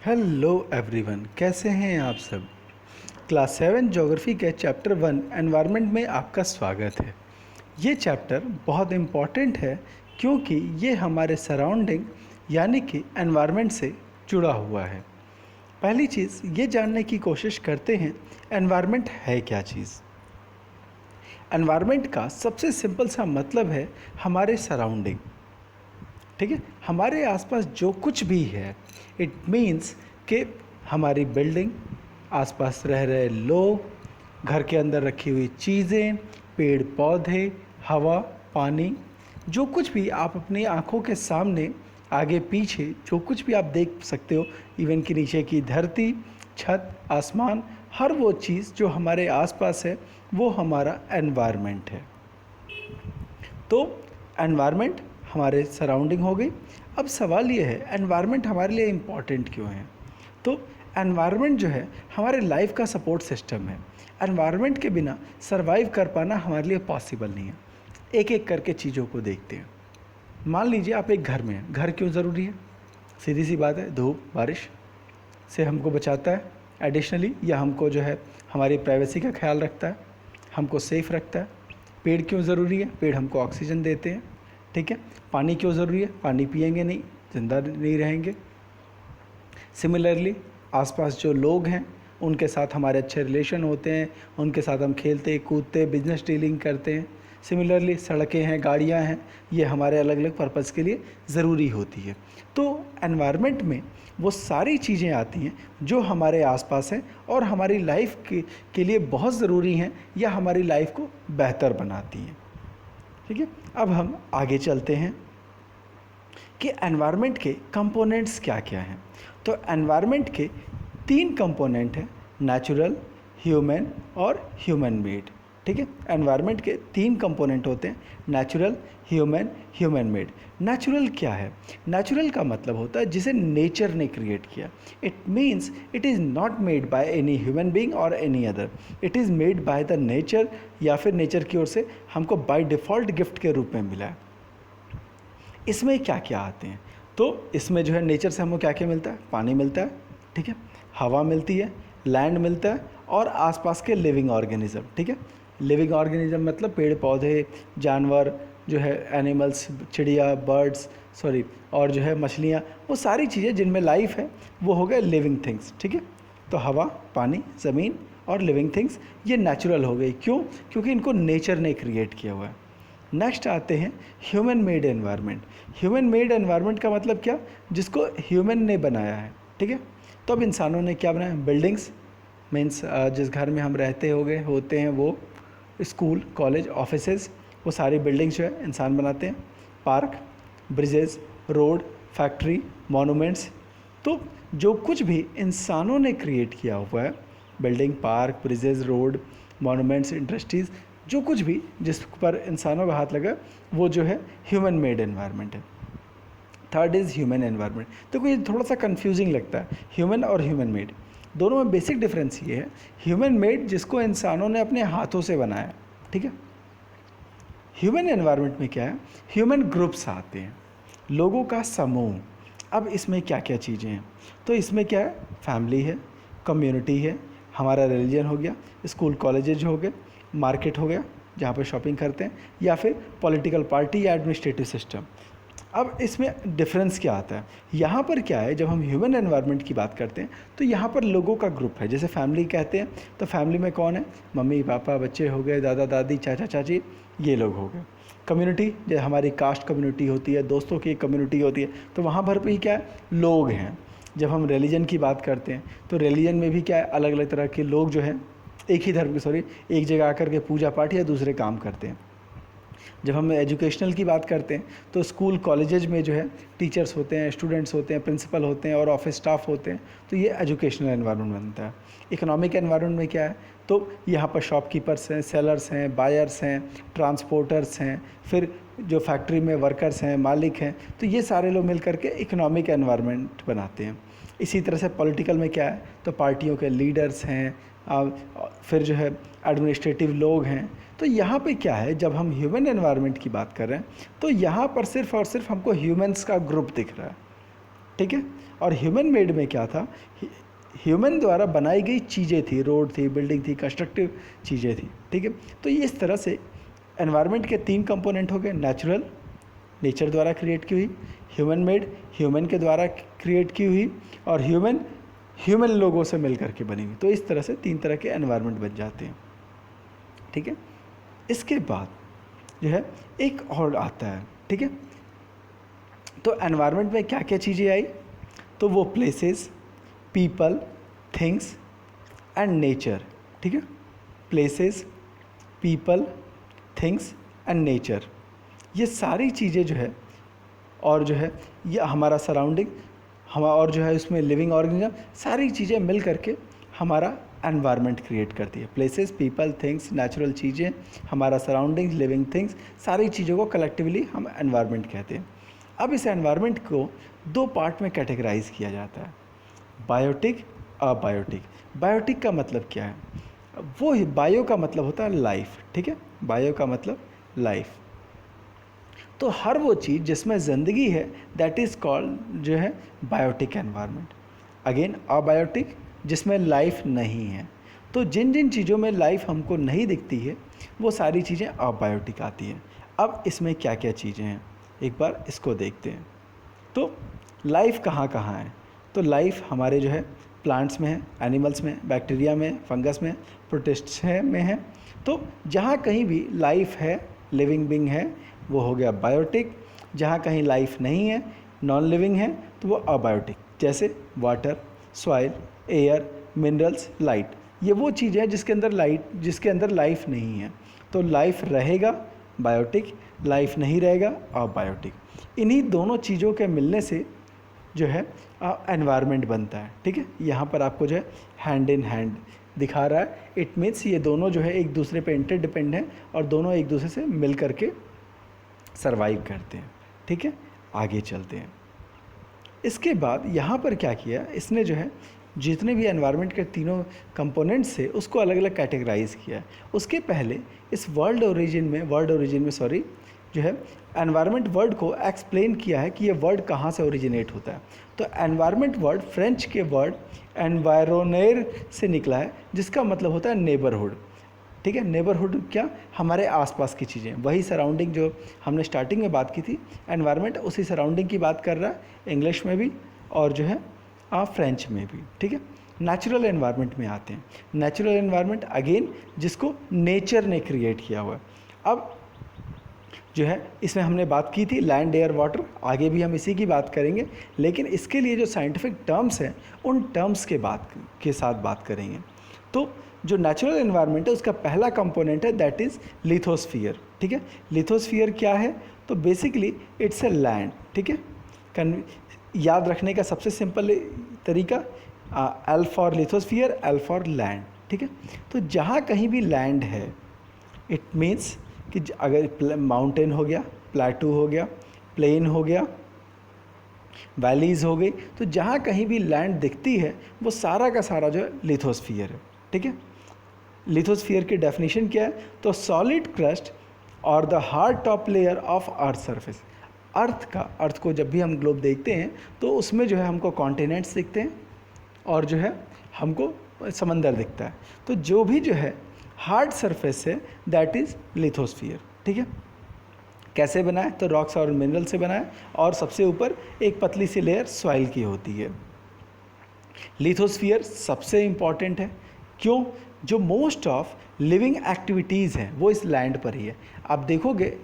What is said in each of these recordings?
Hello everyone, कैसे हैं आप सब। क्लास 7 ज्योग्राफी के चैप्टर 1 एनवायरनमेंट में आपका स्वागत है। ये चैप्टर बहुत इम्पॉर्टेंट है क्योंकि ये हमारे सराउंडिंग यानी कि एनवायरनमेंट से जुड़ा हुआ है। पहली चीज़ ये जानने की कोशिश करते हैं एनवायरनमेंट है क्या चीज़। एनवायरनमेंट का सबसे सिंपल सा मतलब है हमारे सराउंडिंग। ठीक है, हमारे आसपास जो कुछ भी है, इट मीन्स कि हमारी बिल्डिंग, आसपास रह रहे लोग, घर के अंदर रखी हुई चीज़ें, पेड़ पौधे, हवा, पानी, जो कुछ भी आप अपनी आँखों के सामने आगे पीछे जो कुछ भी आप देख सकते हो, इवन कि नीचे की धरती, छत, आसमान, हर वो चीज़ जो हमारे आसपास है वो हमारा एनवायरनमेंट है। तो एनवायरनमेंट हमारे सराउंडिंग हो गई। अब सवाल ये है एनवायरनमेंट हमारे लिए इम्पॉर्टेंट क्यों है। तो एनवायरनमेंट जो है हमारे लाइफ का सपोर्ट सिस्टम है। एनवायरनमेंट के बिना सरवाइव कर पाना हमारे लिए पॉसिबल नहीं है। एक एक करके चीज़ों को देखते हैं। मान लीजिए आप एक घर में हैं। घर क्यों ज़रूरी है? सीधी सी बात है, धूप बारिश से हमको बचाता है एडिशनली, या हमको जो है हमारी प्राइवेसी का ख्याल रखता है, हमको सेफ़ रखता है। पेड़ क्यों ज़रूरी है? पेड़ हमको ऑक्सीजन देते हैं। ठीक है। पानी क्यों ज़रूरी है? पानी पिएंगे नहीं, ज़िंदा नहीं रहेंगे। सिमिलरली आसपास जो लोग हैं उनके साथ हमारे अच्छे रिलेशन होते हैं, उनके साथ हम खेलते कूदते बिजनेस डीलिंग करते हैं। सिमिलरली सड़कें हैं, गाड़ियां हैं, ये हमारे अलग अलग पर्पज़ के लिए ज़रूरी होती है। तो एनवायरनमेंट में वो सारी चीज़ें आती हैं जो हमारे आसपास हैं और हमारी लाइफ के लिए बहुत ज़रूरी हैं या हमारी लाइफ को बेहतर बनाती हैं। ठीक है। अब हम आगे चलते हैं कि एनवायरनमेंट के कंपोनेंट्स क्या क्या हैं। तो एनवायरनमेंट के 3 कंपोनेंट हैं, नेचुरल, ह्यूमन और ह्यूमन मेड। ठीक है। एनवायरनमेंट के 3 कंपोनेंट होते हैं, natural, human, human made. Natural क्या है? नेचुरल का मतलब होता है जिसे नेचर ने क्रिएट किया। It means it is not made by any human being और any other, it is made by the nature, या फिर नेचर की ओर से हमको बाय डिफ़ॉल्ट गिफ्ट के रूप में मिला है। इसमें क्या क्या आते हैं? तो इसमें जो है नेचर से हमको क्या क्या मिलता है? पानी मिलता है, ठीक है, हवा मिलती है, लैंड मिलता है और आसपास के लिविंग ऑर्गेनिज्म। ठीक है। लिविंग ऑर्गेनिज्म मतलब पेड़ पौधे, जानवर जो है, एनिमल्स, चिड़िया, बर्ड्स, सॉरी, और जो है मछलियाँ, वो सारी चीज़ें जिनमें लाइफ है वो हो गए लिविंग थिंग्स। ठीक है। तो हवा, पानी, ज़मीन और लिविंग थिंग्स ये नेचुरल हो गई। क्यों? क्योंकि इनको नेचर ने क्रिएट किया हुआ है। नेक्स्ट आते हैं human made environment. Human made environment का मतलब क्या? जिसको ह्यूमन ने बनाया है। ठीक है। तो अब इंसानों ने क्या बनाया? बिल्डिंग्स, मीन्स जिस घर में हम रहते होते हैं वो, स्कूल, कॉलेज, ऑफिसेज, वो सारी बिल्डिंग्स जो है इंसान बनाते हैं। Park, bridges, road, factory, monuments, तो जो कुछ भी इंसानों ने क्रिएट किया हुआ है, building, park, bridges, road, monuments, industries, जो कुछ भी जिस पर इंसानों का हाथ लगा, वो जो है ह्यूमन मेड एनवायरनमेंट है। Third is human environment. तो कोई थोड़ा सा कंफ्यूजिंग लगता है ह्यूमन और ह्यूमन मेड, दोनों में बेसिक डिफरेंस ये है, ह्यूमन मेड जिसको इंसानों ने अपने हाथों से बनाया। ठीक है। ह्यूमन एनवायरनमेंट में क्या है? ह्यूमन ग्रुप्स आते हैं, लोगों का समूह। अब इसमें क्या क्या चीज़ें हैं? तो इसमें क्या है? फैमिली है, कम्युनिटी है, हमारा रिलीजन हो गया, स्कूल कॉलेजेज हो गए, मार्केट हो गया जहाँ पर शॉपिंग करते हैं, या फिर पॉलिटिकल पार्टी या एडमिनिस्ट्रेटिव सिस्टम। अब इसमें डिफरेंस क्या आता है? यहाँ पर क्या है, जब हम ह्यूमन एनवायरनमेंट की बात करते हैं तो यहाँ पर लोगों का ग्रुप है। जैसे फैमिली कहते हैं तो फैमिली में कौन है? मम्मी पापा, बच्चे हो गए, दादा दादी, चाचा चाची, ये लोग हो गए। कम्युनिटी, जैसे हमारी कास्ट कम्युनिटी होती है, दोस्तों की एक कम्युनिटी होती है, तो वहाँ पर भी क्या है? लोग हैं। जब हम रिलीजन की बात करते हैं तो रिलीजन में भी क्या है? अलग अलग तरह के लोग जो हैं, एक ही धर्म के, सॉरी, एक जगह आकर के पूजा पाठ या दूसरे काम करते हैं। जब हम एजुकेशनल की बात करते हैं तो स्कूल कॉलेजेज में जो है टीचर्स होते हैं, स्टूडेंट्स होते हैं, प्रिंसिपल होते हैं और ऑफिस स्टाफ होते हैं, तो ये एजुकेशनल एनवायरनमेंट बनता है। इकोनॉमिक एनवायरनमेंट में क्या है? तो यहाँ पर शॉपकीपर्स हैं, सेलर्स हैं, बायर्स हैं, ट्रांसपोर्टर्स हैं, फिर जो फैक्ट्री में वर्कर्स हैं, मालिक हैं, तो ये सारे लोग मिल करके इकोनॉमिक एनवायरनमेंट बनाते हैं। इसी तरह से पॉलिटिकल में क्या है? तो पार्टियों के लीडर्स हैं, फिर जो है एडमिनिस्ट्रेटिव लोग हैं। तो यहाँ पे क्या है, जब हम ह्यूमन एनवायरनमेंट की बात कर रहे हैं तो यहाँ पर सिर्फ और सिर्फ हमको ह्यूमंस का ग्रुप दिख रहा है। ठीक है। और ह्यूमन मेड में क्या था, ह्यूमन द्वारा बनाई गई चीज़ें थी, रोड थी, बिल्डिंग थी, कंस्ट्रक्टिव चीज़ें थी, ठीक है। तो ये इस तरह से एनवायरनमेंट के 3 कंपोनेंट हो गए, नेचुरल, नेचर द्वारा क्रिएट की हुई, ह्यूमन मेड, ह्यूमन के द्वारा क्रिएट की हुई, और ह्यूमन लोगों से मिल करके बनी हुई। तो इस तरह से 3 तरह के एनवायरनमेंट बन जाते हैं, ठीक है। इसके बाद जो है एक और आता है, ठीक है। तो एनवायरनमेंट में क्या क्या चीज़ें आई, तो वो places, people, things and nature, ठीक है। Places, people, things and nature, ये सारी चीज़ें जो है, और जो है ये हमारा सराउंडिंग, हम और जो है उसमें लिविंग ऑर्गेनिज्म, सारी चीज़ें मिल करके हमारा एनवायरनमेंट क्रिएट करती है। प्लेसेस, पीपल, थिंग्स, नेचुरल चीज़ें, हमारा सराउंडिंग्स, लिविंग थिंग्स, सारी चीज़ों को कलेक्टिवली हम एनवायरनमेंट कहते हैं। अब इस एनवायरनमेंट को 2 पार्ट में कैटेगराइज किया जाता है, बायोटिक, अबायोटिक। बायोटिक का मतलब क्या है, वो बायो का मतलब होता है लाइफ, ठीक है। बायो का मतलब लाइफ, तो हर वो चीज़ जिसमें ज़िंदगी है दैट इज़ कॉल्ड जो है बायोटिक एनवायरनमेंट। अगेन अबायोटिक, जिसमें लाइफ नहीं है। तो जिन जिन चीज़ों में लाइफ हमको नहीं दिखती है वो सारी चीज़ें अबायोटिक आती हैं। अब इसमें क्या क्या चीज़ें हैं, एक बार इसको देखते हैं। तो लाइफ कहाँ कहाँ है, तो लाइफ हमारे जो है प्लांट्स में है, एनिमल्स में, बैक्टीरिया में, फंगस में, प्रोटिस्ट्स में है। तो जहाँ कहीं भी लाइफ है, लिविंग बीइंग है, वो हो गया बायोटिक। जहाँ कहीं लाइफ नहीं है, नॉन लिविंग है, तो वो अबायोटिक। जैसे water, soil, air, minerals, light, ये वो चीज़ है जिसके अंदर लाइफ नहीं है। तो लाइफ रहेगा बायोटिक, लाइफ नहीं रहेगा अबायोटिक। इन्हीं दोनों चीज़ों के मिलने से जो है एनवायरनमेंट बनता है, ठीक है। यहाँ पर आपको जो है हैंड इन हैंड दिखा रहा है, इट मीन्स ये दोनों जो है एक दूसरे पे इंटरडिपेंड हैं और दोनों एक दूसरे से मिल करके सरवाइव करते हैं, ठीक है। आगे चलते हैं। इसके बाद यहाँ पर क्या किया इसने, जो है जितने भी एनवायरनमेंट के तीनों कंपोनेंट्स थे उसको अलग अलग कैटेगराइज किया है। उसके पहले इस वर्ड ओरिजिन में जो है एनवायरनमेंट वर्ड को एक्सप्लेन किया है कि ये वर्ड कहाँ से ओरिजिनेट होता है। तो एनवायरनमेंट वर्ड फ्रेंच के वर्ड एनवायरोनेर से निकला है, जिसका मतलब होता है नेबरहुड, ठीक है। नेबरहुड क्या, हमारे आसपास की चीज़ें, वही सराउंडिंग जो हमने स्टार्टिंग में बात की थी। एनवायरनमेंट उसी सराउंडिंग की बात कर रहा है, इंग्लिश में भी और जो है फ्रेंच में भी, ठीक है। नेचुरल एनवायरनमेंट में आते हैं। नेचुरल एनवायरनमेंट अगेन जिसको नेचर ने क्रिएट किया हुआ है। अब जो है इसमें हमने बात की थी लैंड, एयर, वाटर, आगे भी हम इसी की बात करेंगे, लेकिन इसके लिए जो साइंटिफिक टर्म्स हैं उन टर्म्स के साथ बात करेंगे। तो जो नेचुरल एनवायरनमेंट है उसका पहला कंपोनेंट है दैट इज़ लिथोस्फीयर, ठीक है। लिथोस्फीयर क्या है, तो बेसिकली इट्स ए लैंड, ठीक है। याद रखने का सबसे सिंपल तरीका L for lithosphere, L for land, ठीक है। तो जहाँ कहीं भी लैंड है इट मीन्स कि अगर माउंटेन हो गया, प्लेटू हो गया, प्लेन हो गया, वैलीज़ हो गई, तो जहाँ कहीं भी लैंड दिखती है वो सारा का सारा जो है लिथोस्फीयर है, ठीक है। लिथोस्फीयर की डेफिनेशन क्या है, तो सॉलिड क्रस्ट और the hard top layer of earth surface. Earth को जब भी हम ग्लोब देखते हैं तो उसमें जो है हमको कॉन्टिनेंट्स दिखते हैं और जो है हमको समंदर दिखता है। तो जो भी जो है हार्ड सरफेस है दैट इज़ लिथोस्फीयर, ठीक है। कैसे बना है, तो रॉक्स और मिनरल से बना है और सबसे ऊपर एक पतली सी लेयर सॉइल की होती है। लिथोस्फीयर सबसे इम्पॉर्टेंट है, क्यों, जो मोस्ट ऑफ लिविंग एक्टिविटीज़ हैं वो इस लैंड पर ही है। आप देखोगे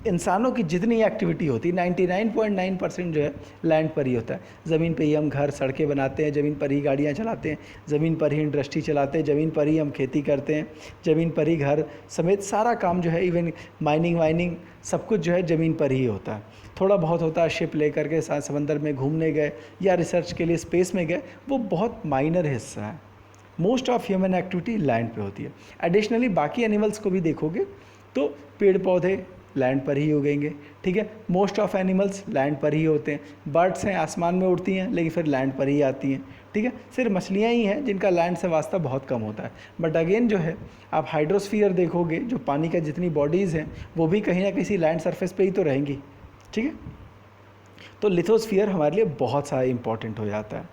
इंसानों की जितनी एक्टिविटी होती है 99.9% जो है लैंड पर ही होता है। ज़मीन पर ही हम घर, सड़कें बनाते हैं, ज़मीन पर ही गाड़ियाँ चलाते हैं, ज़मीन पर ही इंडस्ट्री चलाते हैं, ज़मीन पर ही हम खेती करते हैं, ज़मीन पर ही घर समेत सारा काम जो है, इवन माइनिंग वाइनिंग सब कुछ जो है ज़मीन पर ही होता है। थोड़ा बहुत होता है शिप लेकर के समंदर में घूमने गए या रिसर्च के लिए स्पेस में गए, वो बहुत माइनर हिस्सा है। Most of human activity land पे होती है। एडिशनली बाकी एनिमल्स को भी देखोगे तो पेड़ पौधे लैंड पर ही उगेंगे, ठीक है। मोस्ट ऑफ एनिमल्स लैंड पर ही होते हैं। बर्ड्स हैं आसमान में उड़ती हैं लेकिन फिर लैंड पर ही आती हैं, ठीक है। सिर्फ मछलियाँ ही हैं जिनका लैंड से वास्ता बहुत कम होता है। बट अगेन जो है आप हाइड्रोस्फीयर देखोगे, जो पानी का जितनी बॉडीज़ हैं वो भी कहीं ना किसी लैंड सरफेस पे ही तो रहेंगी, ठीक है। तो लिथोस्फीयर हमारे लिए बहुत सारा इंपॉर्टेंट हो जाता है।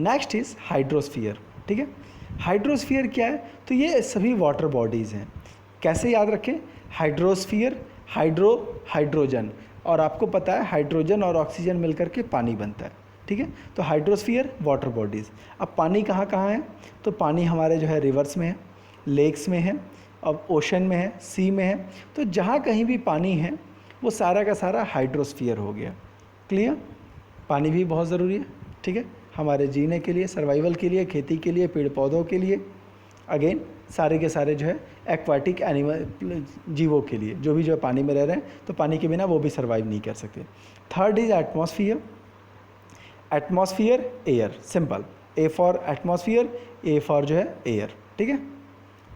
नेक्स्ट इज़ हाइड्रोस्फीयर, ठीक है। हाइड्रोस्फीयर क्या है? तो ये सभी वाटर बॉडीज़ हैं। कैसे याद रखें? हाइड्रोस्फीयर, हाइड्रोजन, और आपको पता है हाइड्रोजन और ऑक्सीजन मिलकर के पानी बनता है, ठीक है। तो हाइड्रोस्फीयर वाटर बॉडीज़। अब पानी कहाँ कहाँ है? तो पानी हमारे जो है रिवर्स में है, लेक्स में है, अब ओशन में है, सी में है। तो जहाँ कहीं भी पानी है वो सारा का सारा हाइड्रोस्फीयर हो गया। क्लियर? पानी भी बहुत ज़रूरी है, ठीक है, हमारे जीने के लिए, सर्वाइवल के लिए, खेती के लिए, पेड़ पौधों के लिए, अगेन सारे के सारे जो है एक्वाटिक एनिमल जीवों के लिए, जो भी जो है पानी में रह रहे हैं, तो पानी के बिना वो भी सर्वाइव नहीं कर सकते। Third is atmosphere. Atmosphere air, simple, A for atmosphere, A for जो है एयर, ठीक है।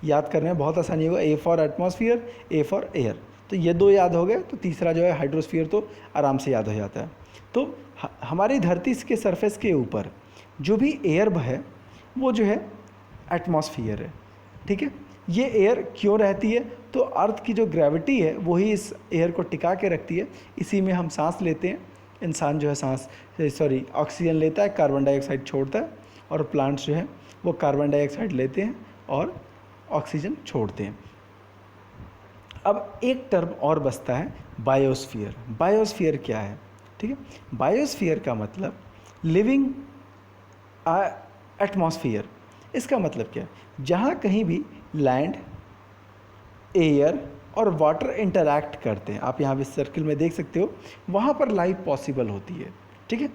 याद करने में बहुत आसानी होगा, A for atmosphere, A for air. तो ये दो याद हो गए, तो तीसरा जो है हाइड्रोस्फीयर तो आराम से याद हो जाता है। तो हमारी धरती के सरफेस के ऊपर जो भी एयर है वो जो है एटमॉस्फियर है, ठीक है। ये एयर क्यों रहती है? तो अर्थ की जो ग्रेविटी है वही इस एयर को टिका के रखती है। इसी में हम सांस लेते हैं, इंसान जो है ऑक्सीजन लेता है, कार्बन डाइऑक्साइड छोड़ता है, और प्लांट्स जो है वो कार्बन डाइऑक्साइड लेते हैं और ऑक्सीजन छोड़ते हैं। अब एक टर्म और बचता है, बायोस्फीयर। बायोस्फीयर क्या है? ठीक है, बायोस्फीयर का मतलब लिविंग एटमॉस्फियर। इसका मतलब क्या है? जहाँ कहीं भी लैंड, एयर और वाटर इंटरैक्ट करते हैं, आप यहाँ पे सर्किल में देख सकते हो, वहाँ पर लाइफ पॉसिबल होती है, ठीक है।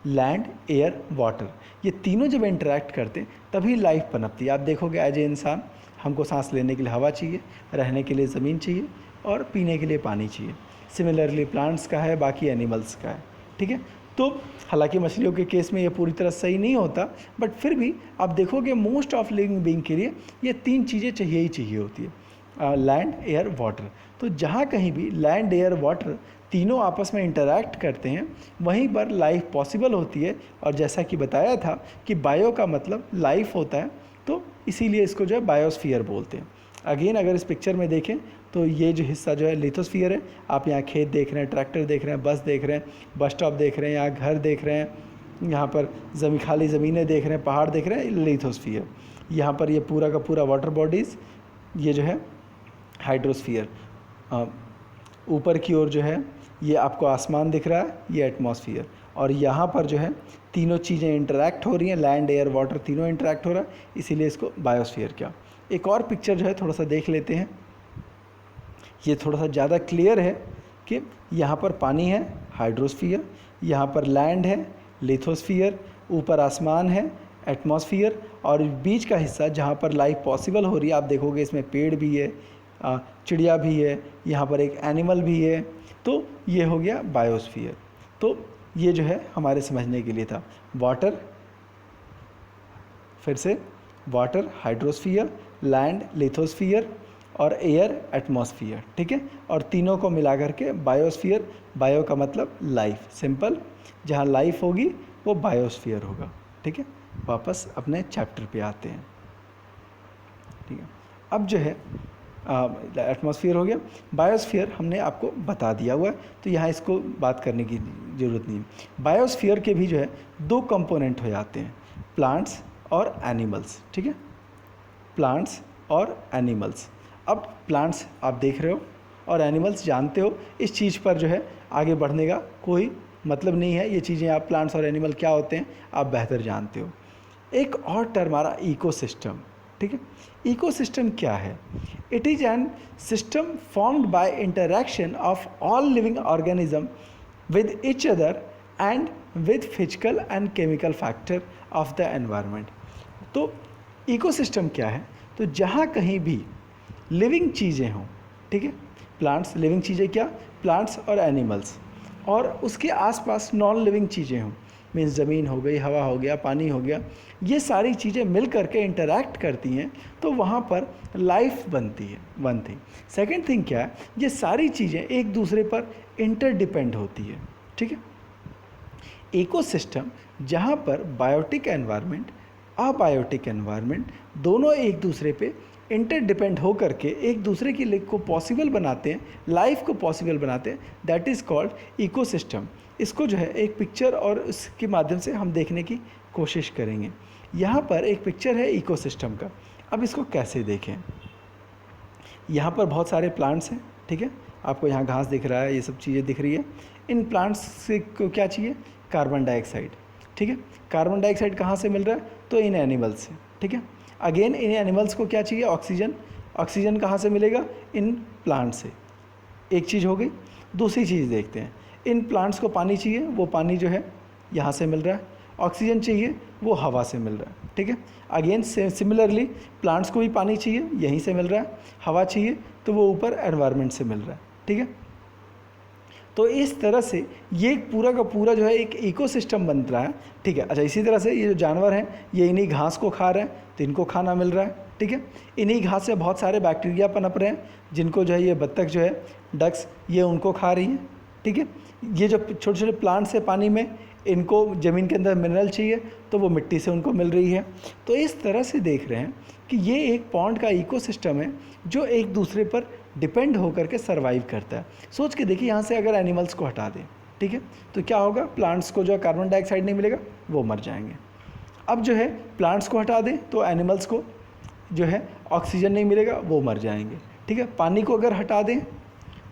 लैंड, एयर, वाटर, ये तीनों जब इंटरैक्ट करते हैं तभी लाइफ पनपती है। आप देखोगे एज ए इंसान हमको सांस लेने के लिए हवा चाहिए, रहने के लिए ज़मीन चाहिए और पीने के लिए पानी चाहिए। सिमिलरली प्लांट्स का है, बाकी एनिमल्स का है, ठीक है। तो हालांकि मछलियों के केस में ये पूरी तरह सही नहीं होता, बट फिर भी आप देखोगे मोस्ट ऑफ लिविंग बीइंग के लिए ये तीन चीज़ें चाहिए ही चाहिए होती है, लैंड, एयर, वाटर। तो जहाँ कहीं भी लैंड, एयर, वाटर तीनों आपस में इंटरैक्ट करते हैं वहीं पर लाइफ पॉसिबल होती है। और जैसा कि बताया था कि बायो का मतलब लाइफ होता है, तो इसीलिए इसको जो है बायोस्फीयर बोलते हैं। अगेन अगर इस पिक्चर में देखें तो ये जो हिस्सा जो है लिथोस्फीयर है। आप यहाँ खेत देख रहे हैं, ट्रैक्टर देख रहे हैं, बस देख रहे हैं, बस स्टॉप देख रहे हैं, यहाँ घर देख रहे हैं, यहाँ पर खाली ज़मीनें देख रहे हैं, पहाड़ देख रहे हैं, लिथोस्फीयर। यहाँ पर ये पूरा का पूरा वाटर बॉडीज़, ये जो है हाइड्रोस्फीयर। ऊपर की ओर जो है ये आपको आसमान दिख रहा है, ये एटमॉस्फियर। और यहाँ पर जो है तीनों चीज़ें इंटरैक्ट हो रही हैं, लैंड, एयर, वाटर तीनों इंटरैक्ट हो रहा है, इसीलिए इसको बायोस्फीयर किया। एक और पिक्चर जो है थोड़ा सा देख लेते हैं, ये थोड़ा सा ज़्यादा क्लियर है कि यहाँ पर पानी है, हाइड्रोस्फीयर, यहाँ पर लैंड है, लिथोस्फीयर, ऊपर आसमान है, एटमॉस्फियर, और बीच का हिस्सा जहाँ पर लाइफ पॉसिबल हो रही है, आप देखोगे इसमें पेड़ भी है, चिड़िया भी है, यहाँ पर एक एनिमल भी है, तो ये हो गया बायोस्फीयर। तो ये जो है हमारे समझने के लिए था। वाटर, फिर से वाटर हाइड्रोस्फीयर, लैंड लिथोस्फीयर और एयर एटमॉस्फियर, ठीक है। और तीनों को मिला करके बायोस्फीयर। बायो का मतलब लाइफ, सिंपल, जहाँ लाइफ होगी वो बायोस्फीयर होगा, ठीक है। वापस अपने चैप्टर पे आते हैं, ठीक है। अब जो है एटमॉस्फियर हो गया, बायोस्फीयर हमने आपको बता दिया हुआ है, तो यहाँ इसको बात करने की ज़रूरत नहीं है। बायोस्फीयर के भी जो है दो कंपोनेंट हो जाते हैं, प्लांट्स और एनिमल्स, ठीक है, प्लांट्स और एनिमल्स। अब प्लांट्स आप देख रहे हो और एनिमल्स जानते हो, इस चीज़ पर जो है आगे बढ़ने का कोई मतलब नहीं है। ये चीज़ें आप प्लांट्स और एनिमल क्या होते हैं आप बेहतर जानते हो। एक और टर्म आ रहा इकोसिस्टम, ठीक है। इकोसिस्टम क्या है? It is an system formed by interaction of all living organism with each other and with physical and chemical factor of the environment. तो इकोसिस्टम क्या है? तो जहाँ कहीं भी लिविंग चीज़ें हों, ठीक है, प्लांट्स लिविंग चीज़ें, क्या प्लांट्स और एनिमल्स, और उसके आसपास नॉन लिविंग चीज़ें हों, मीन्स ज़मीन हो गई, हवा हो गया, पानी हो गया, ये सारी चीज़ें मिल करके इंटरैक्ट करती हैं, तो वहाँ पर लाइफ बनती है, वन थिंग। सेकेंड थिंग क्या है? ये सारी चीज़ें एक दूसरे पर इंटरडिपेंड होती है, ठीक है। इकोसिस्टम जहाँ पर बायोटिक एनवायरनमेंट अबायोटिक एनवायरनमेंट, दोनों एक दूसरे पे इंटरडिपेंड हो करके एक दूसरे की लाइफ को पॉसिबल बनाते हैं, लाइफ को पॉसिबल बनाते हैं, दैट इज़ कॉल्ड इकोसिस्टम। इसको जो है एक पिक्चर और उसके माध्यम से हम देखने की कोशिश करेंगे। यहाँ पर एक पिक्चर है इकोसिस्टम का। अब इसको कैसे देखें, यहाँ पर बहुत सारे प्लांट्स हैं, ठीक है, आपको यहाँ घास दिख रहा है, ये सब चीज़ें दिख रही है। इन प्लांट्स से को क्या चाहिए, कार्बन डाइऑक्साइड, ठीक है। कार्बन डाइऑक्साइड कहाँ से मिल रहा है, तो इन एनिमल्स से, ठीक है। अगेन इन एनिमल्स को क्या चाहिए, ऑक्सीजन। ऑक्सीजन कहाँ से मिलेगा, इन प्लांट से। एक चीज़ हो गई। दूसरी चीज़ देखते हैं, इन प्लांट्स को पानी चाहिए, वो पानी जो है यहाँ से मिल रहा है। ऑक्सीजन चाहिए, वो हवा से मिल रहा है, ठीक है। अगेन सिमिलरली प्लांट्स को भी पानी चाहिए, यहीं से मिल रहा है। हवा चाहिए तो वो ऊपर एनवायरनमेंट से मिल रहा है, ठीक है। तो इस तरह से ये पूरा का पूरा जो है एक इकोसिस्टम बन रहा है, ठीक है। अच्छा, इसी तरह से ये जो जानवर हैं ये इन्हीं घास को खा रहे हैं, तो इनको खाना मिल रहा है, ठीक है। इन्हीं घास से बहुत सारे बैक्टीरिया पनप रहे हैं, जिनको जो है ये बत्तख जो है, डक्स, ये उनको खा रही हैं, ठीक है। ये जो छोटे छोटे प्लांट्स है पानी में, इनको ज़मीन के अंदर मिनरल चाहिए तो वो मिट्टी से उनको मिल रही है। तो इस तरह से देख रहे हैं कि ये एक पॉन्ड का इकोसिस्टम है जो एक दूसरे पर डिपेंड होकर के सर्वाइव करता है। सोच के देखिए, यहाँ से अगर एनिमल्स को हटा दें, ठीक है, तो क्या होगा, प्लांट्स को जो कार्बन डाइऑक्साइड नहीं मिलेगा, वो मर जाएंगे। अब जो है प्लांट्स को हटा दें तो एनिमल्स को जो है ऑक्सीजन नहीं मिलेगा, वो मर जाएंगे, ठीक है। पानी को अगर हटा दें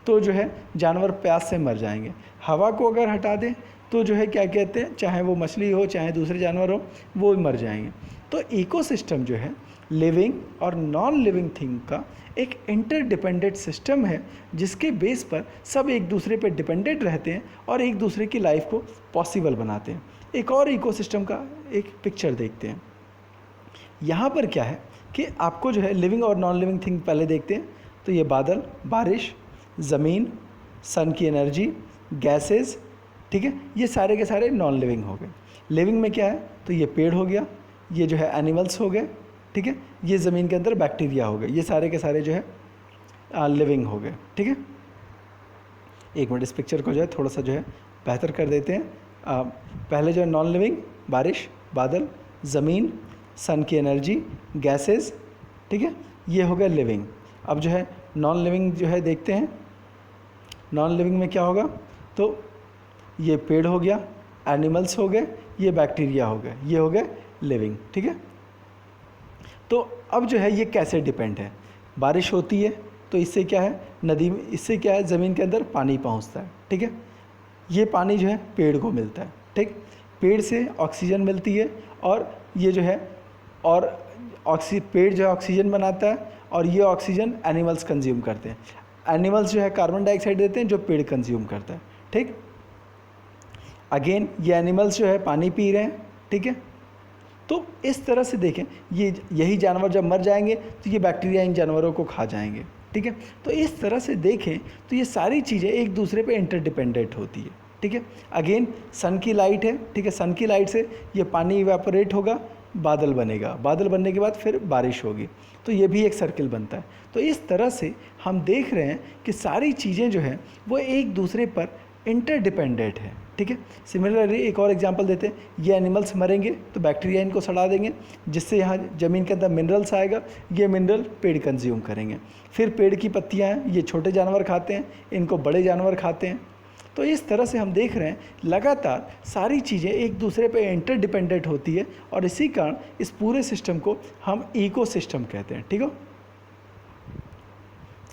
तो जो है जानवर प्यास से मर जाएंगे। हवा को अगर हटा दें तो जो है क्या कहते हैं, चाहे वो मछली हो चाहे दूसरे जानवर हो, वो भी मर जाएंगे। तो इकोसिस्टम जो है लिविंग और नॉन लिविंग थिंग का एक इंटरडिपेंडेंट सिस्टम है, जिसके बेस पर सब एक दूसरे पर डिपेंडेंट रहते हैं और एक दूसरे की लाइफ को पॉसिबल बनाते हैं। एक और इकोसिस्टम का एक पिक्चर देखते हैं। यहाँ पर क्या है कि आपको जो है लिविंग और नॉन लिविंग थिंग पहले देखते हैं। तो ये बादल, बारिश, ज़मीन, सन की एनर्जी, गैसेस, ठीक है, ये सारे के सारे नॉन लिविंग हो गए। लिविंग में क्या है, तो ये पेड़ हो गया, ये जो है एनिमल्स हो गए, ठीक है, ये ज़मीन के अंदर बैक्टीरिया हो गए, ये सारे के सारे जो है लिविंग हो गए, ठीक है। एक मिनट, इस पिक्चर को जो है थोड़ा सा जो है बेहतर कर देते हैं। पहले जो है नॉन लिविंग, बारिश, बादल, ज़मीन, सन की एनर्जी, गैसेस, ठीक है, ये हो गया लिविंग। अब जो है नॉन लिविंग जो है देखते हैं। नॉन लिविंग में क्या होगा, तो ये पेड़ हो गया, एनिमल्स हो गए, ये बैक्टीरिया हो गए, ये हो गए लिविंग, ठीक है। तो अब जो है ये कैसे डिपेंड है, बारिश होती है तो इससे क्या है, नदी में, इससे क्या है, ज़मीन के अंदर पानी पहुंचता है, ठीक है। ये पानी जो है पेड़ को मिलता है, ठीक, पेड़ से ऑक्सीजन मिलती है और ये जो है, और पेड़ जो है ऑक्सीजन बनाता है और ये ऑक्सीजन एनिमल्स कंज्यूम करते हैं। एनिमल्स जो है कार्बन डाइऑक्साइड देते हैं जो पेड़ कंज्यूम करता है, ठीक। अगेन ये एनिमल्स जो है पानी पी रहे हैं, ठीक है। तो इस तरह से देखें, यही जानवर जब मर जाएंगे तो ये बैक्टीरिया इन जानवरों को खा जाएंगे, ठीक है। तो इस तरह से देखें तो ये सारी चीज़ें एक दूसरे पे इंटरडिपेंडेंट होती है, ठीक है। अगेन सन की लाइट है, ठीक है, सन की लाइट से ये पानी इवेपोरेट होगा, बादल बनेगा, बादल बनने के बाद फिर बारिश होगी, तो ये भी एक सर्किल बनता है। तो इस तरह से हम देख रहे हैं कि सारी चीज़ें जो हैं वो एक दूसरे पर इंटरडिपेंडेंट है, ठीक है। सिमिलरली एक और एग्जांपल देते हैं, ये एनिमल्स मरेंगे तो बैक्टीरिया इनको सड़ा देंगे, जिससे यहाँ ज़मीन के अंदर मिनरल्स आएगा, ये मिनरल पेड़ कंज्यूम करेंगे। फिर पेड़ की पत्तियाँ हैं, ये छोटे जानवर खाते हैं, इनको बड़े जानवर खाते हैं। तो इस तरह से हम देख रहे हैं लगातार सारी चीज़ें एक दूसरे पे इंटरडिपेंडेंट होती है और इसी कारण इस पूरे सिस्टम को हम इकोसिस्टम कहते हैं, ठीक है।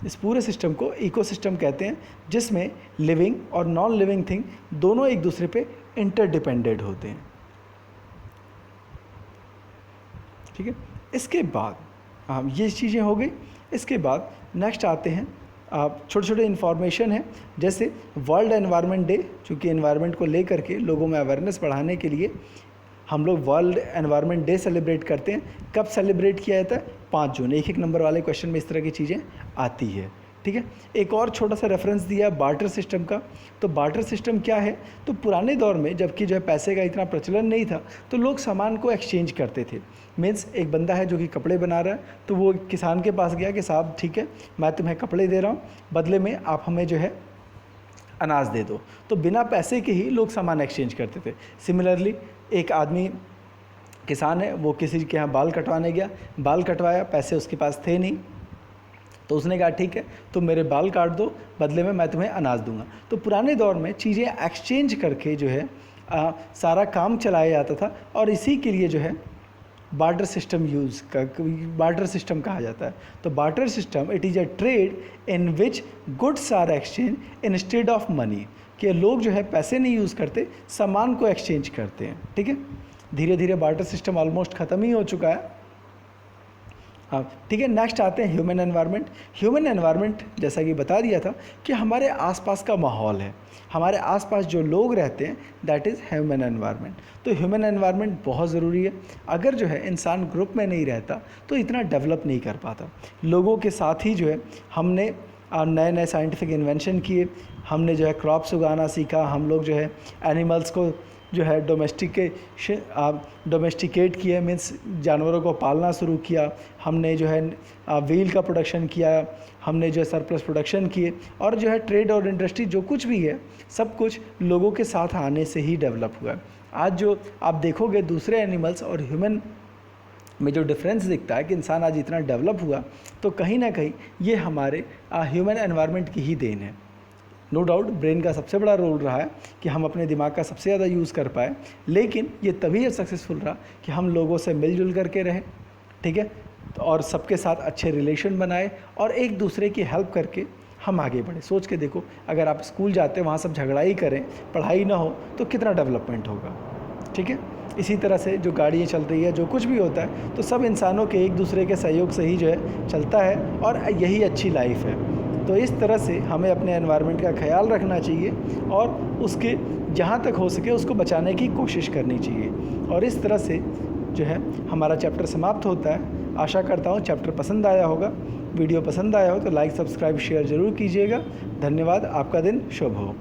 इस पूरे सिस्टम को इकोसिस्टम कहते हैं, जिसमें लिविंग और नॉन लिविंग थिंग दोनों एक दूसरे पे इंटरडिपेंडेंट होते हैं, ठीक है। इसके बाद ये चीज़ें हो गई। इसके बाद नेक्स्ट आते हैं छोटे छोटे इन्फॉर्मेशन है, जैसे वर्ल्ड एनवायरनमेंट डे, चूँकि एनवायरनमेंट को लेकर के लोगों में अवेयरनेस बढ़ाने के लिए हम लोग वर्ल्ड एनवायरनमेंट डे सेलिब्रेट करते हैं। कब सेलिब्रेट किया जाता है, 5 जून। एक नंबर वाले क्वेश्चन में इस तरह की चीज़ें आती है, ठीक है। एक और छोटा सा रेफरेंस दिया बार्टर सिस्टम का। तो बार्टर सिस्टम क्या है, तो पुराने दौर में जबकि जो है पैसे का इतना प्रचलन नहीं था, तो लोग सामान को एक्सचेंज करते थे। मीन्स एक बंदा है जो कि कपड़े बना रहा है, तो वो किसान के पास गया कि साहब ठीक है, मैं तुम्हें कपड़े दे रहा हूँ, बदले में आप हमें जो है अनाज दे दो। तो बिना पैसे के ही लोग सामान एक्सचेंज करते थे। सिमिलरली एक आदमी किसान है, वो किसी के यहाँ बाल कटवाने गया, बाल कटवाया, पैसे उसके पास थे नहीं, तो उसने कहा ठीक है तुम मेरे बाल काट दो, बदले में मैं तुम्हें अनाज दूंगा। तो पुराने दौर में चीज़ें एक्सचेंज करके जो है सारा काम चलाया जाता था, और इसी के लिए जो है बार्टर सिस्टम बार्टर सिस्टम कहा जाता है। तो barter system it is a trade in which goods are exchange instead of money, कि लोग जो है पैसे नहीं यूज़ करते, सामान को एक्सचेंज करते हैं। ठीक है, धीरे धीरे बार्टर सिस्टम ऑलमोस्ट ख़त्म ही हो चुका है। हाँ ठीक है, नेक्स्ट आते हैं ह्यूमन एनवायरनमेंट। ह्यूमन एनवायरनमेंट जैसा कि बता दिया था कि हमारे आसपास का माहौल है, हमारे आसपास जो लोग रहते हैं, दैट इज़ ह्यूमन एनवायरनमेंट। तो ह्यूमन एनवायरनमेंट बहुत ज़रूरी है। अगर जो है इंसान ग्रुप में नहीं रहता तो इतना डेवलप नहीं कर पाता। लोगों के साथ ही जो है हमने नए नए साइंटिफिक इन्वेंशन किए, हमने जो है क्रॉप्स उगाना सीखा, हम लोग जो है एनिमल्स को जो है डोमेस्टिकेट किए, मीन्स जानवरों को पालना शुरू किया, हमने जो है व्हील का प्रोडक्शन किया, हमने जो है सरप्लस प्रोडक्शन किए, और जो है ट्रेड और इंडस्ट्री जो कुछ भी है सब कुछ लोगों के साथ आने से ही डेवलप हुआ है। आज जो आप देखोगे दूसरे एनिमल्स और ह्यूमन में जो डिफरेंस दिखता है कि इंसान आज इतना डेवलप हुआ, तो कहीं ना कहीं ये हमारे ह्यूमन एनवायरनमेंट की ही देन है। नो डाउट ब्रेन का सबसे बड़ा रोल रहा है कि हम अपने दिमाग का सबसे ज़्यादा यूज़ कर पाए, लेकिन ये तभी सक्सेसफुल रहा कि हम लोगों से मिलजुल करके रहें, ठीक है, और सबके साथ अच्छे रिलेशन बनाए और एक दूसरे की हेल्प करके हम आगे बढ़े। सोच के देखो, अगर आप स्कूल जाते वहाँ सब झगड़ा ही करें, पढ़ाई ना हो, तो कितना डेवलपमेंट होगा। ठीक है, इसी तरह से जो गाड़ियाँ चल रही है, जो कुछ भी होता है, तो सब इंसानों के एक दूसरे के सहयोग से ही जो है चलता है, और यही अच्छी लाइफ है। तो इस तरह से हमें अपने एनवायरनमेंट का ख्याल रखना चाहिए और उसके जहाँ तक हो सके उसको बचाने की कोशिश करनी चाहिए। और इस तरह से जो है हमारा चैप्टर समाप्त होता है। आशा करता हूँ चैप्टर पसंद आया होगा। वीडियो पसंद आया हो तो लाइक, सब्सक्राइब, शेयर ज़रूर कीजिएगा। धन्यवाद। आपका दिन शुभ हो।